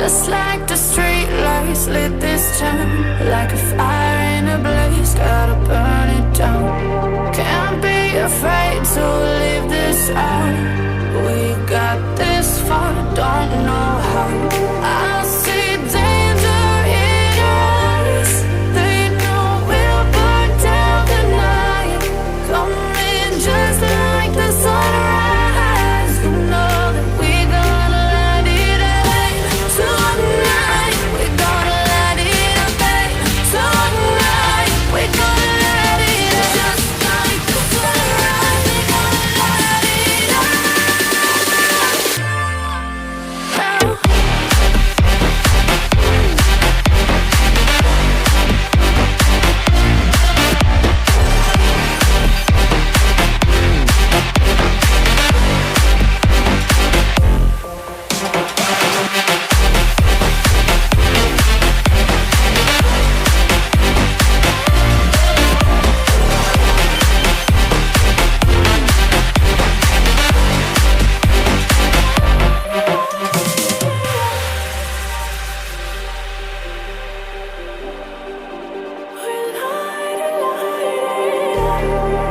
Just like the street lights lit this town, like a fire in a blaze, gotta burn it down. Can't be afraid to leave this out. We got this far, don't know how. I see danger in our eyes. They know we'll burn down the night. Coming just like the sunrise. You know that we gonna light it up tonight. We gonna light it up tonight. We gonna light it up just like the sunrise. We gonna light it up now.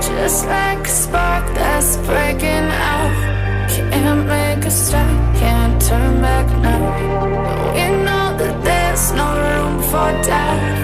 Just like a spark that's breaking out. Can't make a stop, can't turn back now. We know that there's no room for doubt.